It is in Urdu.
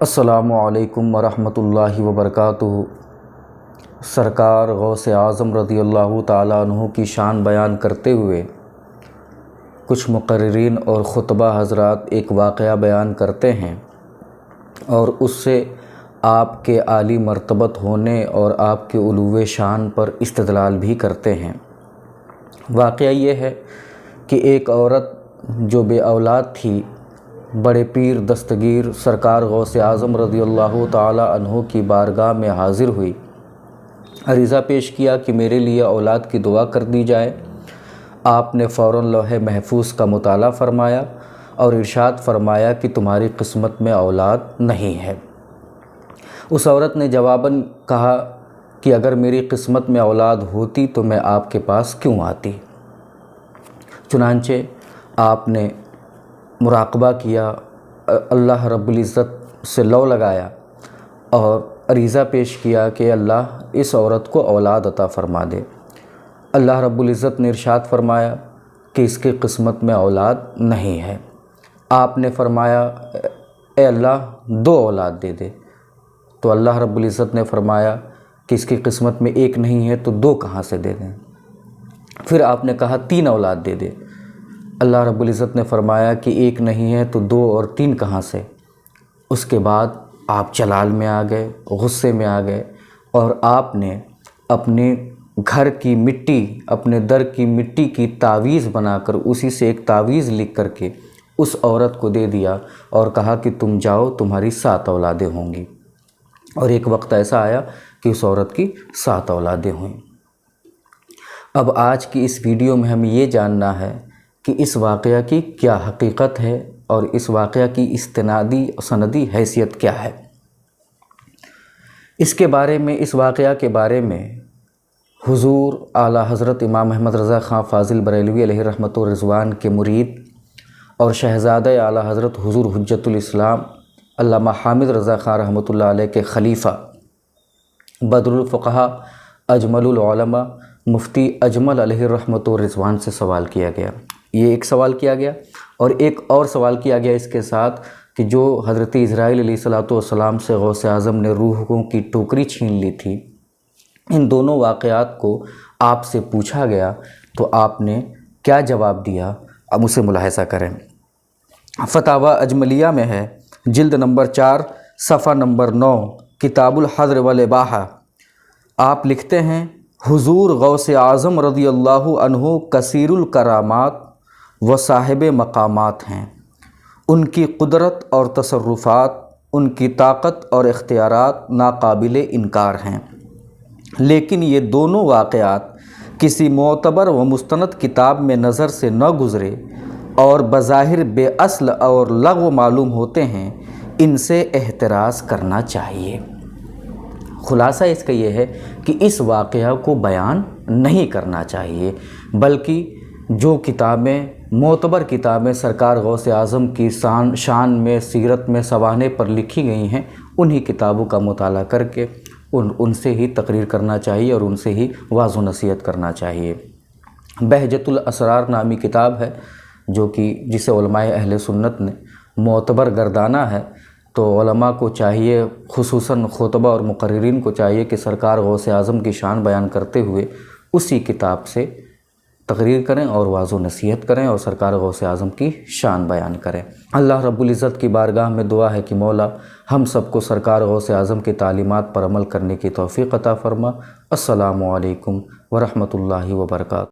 السلام علیکم ورحمۃ اللہ وبرکاتہ۔ سرکار غوث اعظم رضی اللہ تعالیٰ عنہ کی شان بیان کرتے ہوئے کچھ مقررین اور خطبہ حضرات ایک واقعہ بیان کرتے ہیں اور اس سے آپ کے عالی مرتبت ہونے اور آپ کے علو شان پر استدلال بھی کرتے ہیں۔ واقعہ یہ ہے کہ ایک عورت جو بے اولاد تھی بڑے پیر دستگیر سرکار غوث اعظم رضی اللہ تعالیٰ عنہ کی بارگاہ میں حاضر ہوئی، عریضہ پیش کیا کہ میرے لیے اولاد کی دعا کر دی جائے۔ آپ نے فوراً لوح محفوظ کا مطالعہ فرمایا اور ارشاد فرمایا کہ تمہاری قسمت میں اولاد نہیں ہے۔ اس عورت نے جواباً کہا کہ اگر میری قسمت میں اولاد ہوتی تو میں آپ کے پاس کیوں آتی؟ چنانچہ آپ نے مراقبہ کیا، اللہ رب العزت سے لو لگایا اور عریضہ پیش کیا کہ اللہ اس عورت کو اولاد عطا فرما دے۔ اللہ رب العزت نے ارشاد فرمایا کہ اس کی قسمت میں اولاد نہیں ہے۔ آپ نے فرمایا اے اللہ 2 اولاد دے دے، تو اللہ رب العزت نے فرمایا کہ اس کی قسمت میں 1 نہیں ہے تو 2 کہاں سے دے دیں؟ پھر آپ نے کہا 3 اولاد دے دے، اللہ رب العزت نے فرمایا کہ 1 نہیں ہے تو 2 اور 3 کہاں سے؟ اس کے بعد آپ جلال میں آ گئے، غصے میں آ گئے اور آپ نے اپنے گھر کی مٹی، اپنے در کی مٹی کی تعویذ بنا کر اسی سے ایک تعویذ لکھ کر کے اس عورت کو دے دیا اور کہا کہ تم جاؤ، تمہاری 7 اولادیں ہوں گی۔ اور ایک وقت ایسا آیا کہ اس عورت کی 7 اولادیں ہوئیں۔ اب آج کی اس ویڈیو میں ہمیں یہ جاننا ہے کہ اس واقعہ کی کیا حقیقت ہے اور اس واقعہ کی استنادی اور سندی حیثیت کیا ہے۔ اس واقعہ کے بارے میں حضور اعلیٰ حضرت امام احمد رضا خان فاضل بریلوی علیہ رحمۃ و رضوان کے مرید اور شہزادہ اعلیٰ حضرت حضور حجت الاسلام علامہ حامد رضا خان رحمۃ اللہ علیہ کے خلیفہ بدر الفقہاء اجمل العلماء مفتی اجمل علیہ رحمۃ و رضوان سے سوال کیا گیا۔ یہ ایک سوال کیا گیا اور ایک اور سوال کیا گیا اس کے ساتھ کہ جو حضرت اسرائیل علیہ السلام سے غوث اعظم نے روحوں کی ٹوکری چھین لی تھی، ان دونوں واقعات کو آپ سے پوچھا گیا تو آپ نے کیا جواب دیا؟ اب اسے ملاحظہ کریں۔ فتاوی اجملیہ میں ہے، جلد نمبر 4 صفحہ نمبر 9، کتاب الحضر والاباحہ۔ آپ لکھتے ہیں حضور غوث اعظم رضی اللہ عنہ کثیر الکرامات و صاحب مقامات ہیں۔ ان کی قدرت اور تصرفات، ان کی طاقت اور اختیارات ناقابل انکار ہیں، لیکن یہ دونوں واقعات کسی معتبر و مستند کتاب میں نظر سے نہ گزرے اور بظاہر بے اصل اور لغو معلوم ہوتے ہیں، ان سے احتراز کرنا چاہیے۔ خلاصہ اس کا یہ ہے کہ اس واقعہ کو بیان نہیں کرنا چاہیے، بلکہ جو کتابیں معتبر کتابیں سرکار غوث اعظم کی شان میں، سیرت میں، سوانح پر لکھی گئی ہیں، انہی کتابوں کا مطالعہ کر کے ان سے ہی تقریر کرنا چاہیے اور ان سے ہی واعظ و نصیحت کرنا چاہیے۔ بہجت الاسرار نامی کتاب ہے جو کہ جسے علماء اہل سنت نے معتبر گردانا ہے، تو علماء کو چاہیے، خصوصاً خطبہ اور مقررین کو چاہیے کہ سرکار غوث اعظم کی شان بیان کرتے ہوئے اسی کتاب سے تقریر کریں اور واعظ و نصیحت کریں اور سرکار غوث اعظم کی شان بیان کریں۔ اللہ رب العزت کی بارگاہ میں دعا ہے کہ مولا ہم سب کو سرکار غوث اعظم کی تعلیمات پر عمل کرنے کی توفیق عطا فرما۔ السلام علیکم ورحمۃ اللہ وبرکاتہ۔